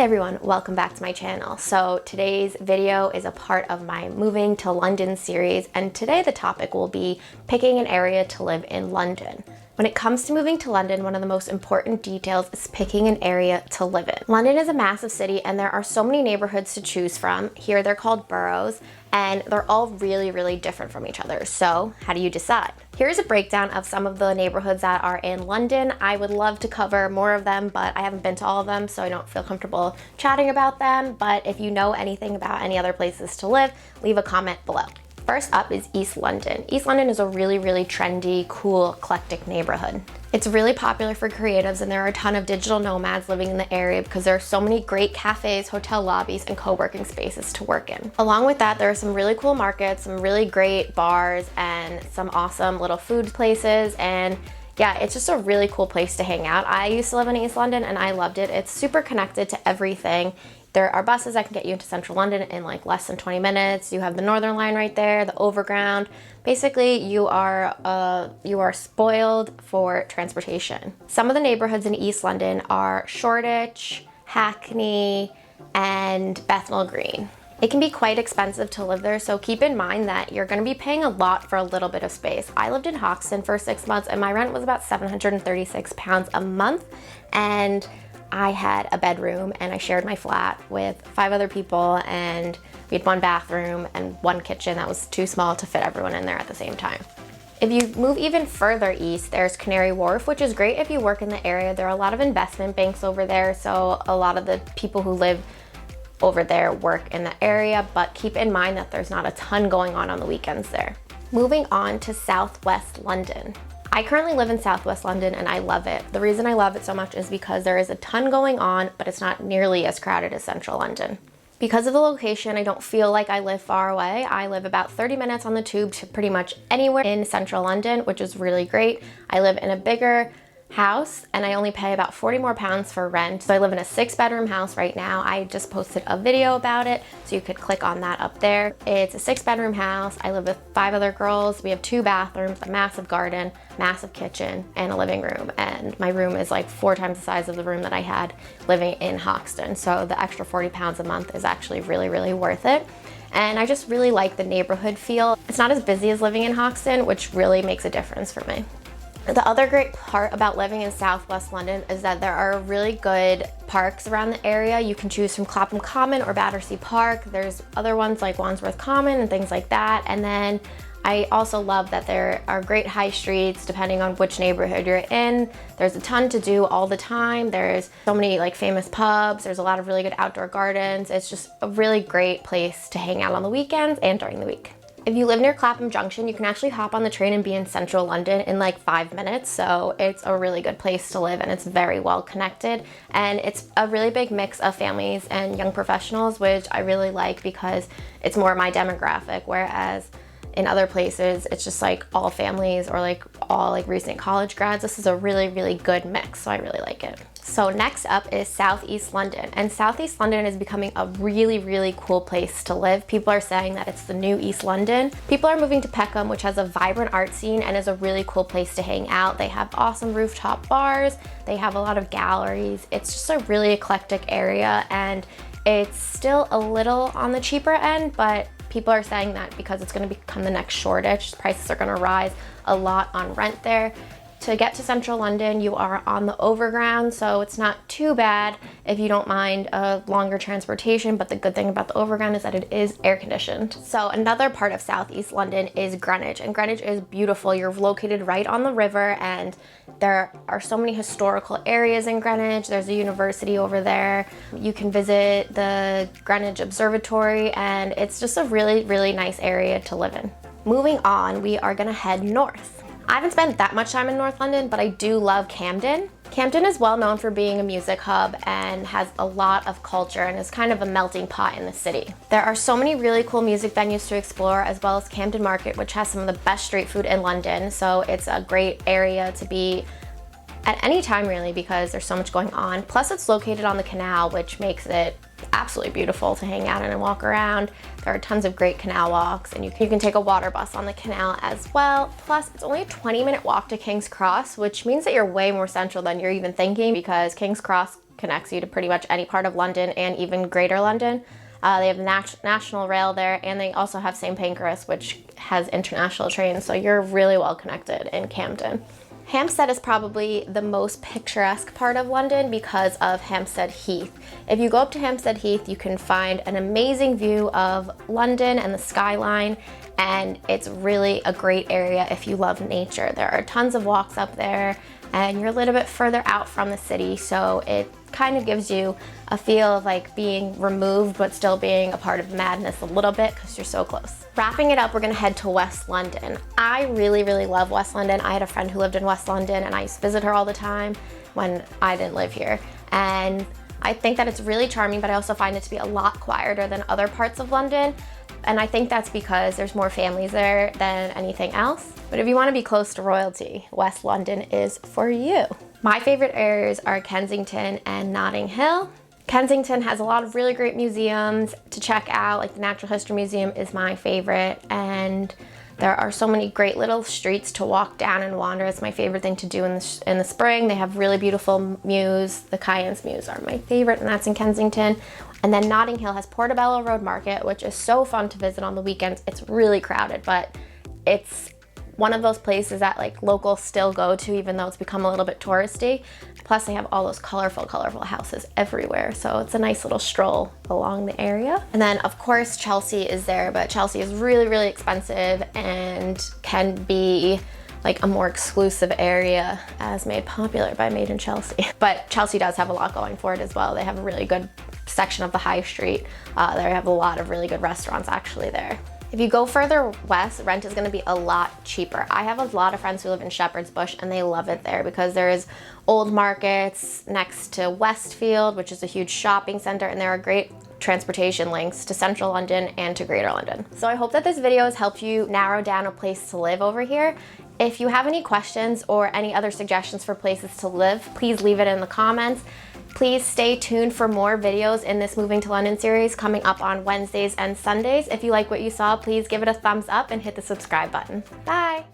everyone, welcome back to my channel. So today's video is a part of my moving to London series, and today the topic will be picking an area to live in London. When it comes to moving to London, one of the most important details is picking an area to live in. London is a massive city and there are so many neighborhoods to choose from. Here they're called boroughs, and they're all really different from each other. So how do you decide? Here's a breakdown of some of the neighborhoods that are in London. I would love to cover more of them, but I haven't been to all of them, so I don't feel comfortable chatting about them. But if you know anything about any other places to live, leave a comment below. First up is East London. East London is a really trendy, cool, eclectic neighborhood. It's really popular for creatives, and there are a ton of digital nomads living in the area because there are so many great cafes, hotel lobbies, and co-working spaces to work in. Along with that, there are some really cool markets, some really great bars, and some awesome little food places, and yeah, it's just a really cool place to hang out. I used to live in East London and I loved it. It's super connected to everything. There are buses that can get you into central London in like less than 20 minutes. You have the Northern Line right there, the Overground. Basically, you are spoiled for transportation. Some of the neighborhoods in East London are Shoreditch, Hackney, and Bethnal Green. It can be quite expensive to live there, so keep in mind that you're going to be paying a lot for a little bit of space. I lived in Hoxton for 6 months and my rent was about £736 a month, and I had a bedroom and I shared my flat with 5 other people, and we had 1 bathroom and 1 kitchen that was too small to fit everyone in there at the same time. If you move even further east, there's Canary Wharf, which is great if you work in the area. There are a lot of investment banks over there, so a lot of the people who live over there work in the area, but keep in mind that there's not a ton going on the weekends there. Moving on to Southwest London. I currently live in Southwest London and I love it. The reason I love it so much is because there is a ton going on, but it's not nearly as crowded as Central London. Because of the location, I don't feel like I live far away. I live about 30 minutes on the tube to pretty much anywhere in Central London, which is really great. I live in a bigger house and I only pay about £40 more for rent. So I live in a 6-bedroom house right now. I just posted a video about it, so you could click on that up there. It's a 6-bedroom house. I live with 5 other girls. We have 2 bathrooms, a massive garden, massive kitchen, and a living room. And my room is like 4 times the size of the room that I had living in Hoxton. So the extra £40 a month is actually really worth it. And I just really like the neighborhood feel. It's not as busy as living in Hoxton, which really makes a difference for me. The other great part about living in Southwest London is that there are really good parks around the area. You can choose from Clapham Common or Battersea Park. There's other ones like Wandsworth Common and things like that. And then I also love that there are great high streets depending on which neighborhood you're in. There's a ton to do all the time. There's so many like famous pubs. There's a lot of really good outdoor gardens. It's just a really great place to hang out on the weekends and during the week. If you live near Clapham Junction, you can actually hop on the train and be in central London in like 5 minutes. So it's a really good place to live and it's very well connected. And it's a really big mix of families and young professionals, which I really like because it's more my demographic. Whereas in other places, it's just like all families or like all like recent college grads. This is a really good mix, so I really like it. So next up is Southeast London, and Southeast London is becoming a really cool place to live. People are saying that it's the new East London. People are moving to Peckham, which has a vibrant art scene and is a really cool place to hang out. They have awesome rooftop bars. They have a lot of galleries. It's just a really eclectic area, and it's still a little on the cheaper end, but people are saying that because it's going to become the next Shoreditch, prices are going to rise a lot on rent there. To get to central London, you are on the Overground, so it's not too bad if you don't mind a longer transportation, but the good thing about the Overground is that it is air conditioned. So another part of Southeast London is Greenwich, and Greenwich is beautiful. You're located right on the river, and there are so many historical areas in Greenwich. There's a university over there. You can visit the Greenwich Observatory, and it's just a really nice area to live in. Moving on, we are gonna head north. I haven't spent that much time in North London, but I do love Camden. Camden is well known for being a music hub and has a lot of culture and is kind of a melting pot in the city. There are so many really cool music venues to explore, as well as Camden Market, which has some of the best street food in London. So it's a great area to be at any time really, because there's so much going on. Plus it's located on the canal, which makes it absolutely beautiful to hang out in and walk around. There are tons of great canal walks, and you can take a water bus on the canal as well. Plus it's only a 20-minute walk to King's Cross, which means that you're way more central than you're even thinking, because King's Cross connects you to pretty much any part of London and even Greater London. They have National Rail there, and they also have St. Pancras, which has international trains, so you're really well connected in Camden. Hampstead is probably the most picturesque part of London because of Hampstead Heath. If you go up to Hampstead Heath, you can find an amazing view of London and the skyline, and it's really a great area if you love nature. There are tons of walks up there, and you're a little bit further out from the city, so it kind of gives you a feel of like being removed but still being a part of the madness a little bit because you're so close. Wrapping it up, we're gonna head to West London. I really love West London. I had a friend who lived in West London and I used to visit her all the time when I didn't live here. And I think that it's really charming, but I also find it to be a lot quieter than other parts of London. And I think that's because there's more families there than anything else. But if you want to be close to royalty, West London is for you. My favorite areas are Kensington and Notting Hill. Kensington has a lot of really great museums to check out, like the Natural History Museum is my favorite, and there are so many great little streets to walk down and wander. It's my favorite thing to do in the spring. They have really beautiful mews. The Cayenne's mews are my favorite, and that's in Kensington. And then Notting Hill has Portobello Road Market, which is so fun to visit on the weekends. It's really crowded, but it's one of those places that like locals still go to even though it's become a little bit touristy. Plus they have all those colorful houses everywhere. So it's a nice little stroll along the area. And then of course Chelsea is there, but Chelsea is really expensive and can be like a more exclusive area as made popular by Made in Chelsea. But Chelsea does have a lot going for it as well. They have a really good section of the high street. They have a lot of really good restaurants actually there. If you go further west, rent is gonna be a lot cheaper. I have a lot of friends who live in Shepherd's Bush and they love it there because there's old markets next to Westfield, which is a huge shopping center, and there are great transportation links to central London and to Greater London. So I hope that this video has helped you narrow down a place to live over here. If you have any questions or any other suggestions for places to live, please leave it in the comments. Please stay tuned for more videos in this Moving to London series coming up on Wednesdays and Sundays. If you like what you saw, please give it a thumbs up and hit the subscribe button. Bye!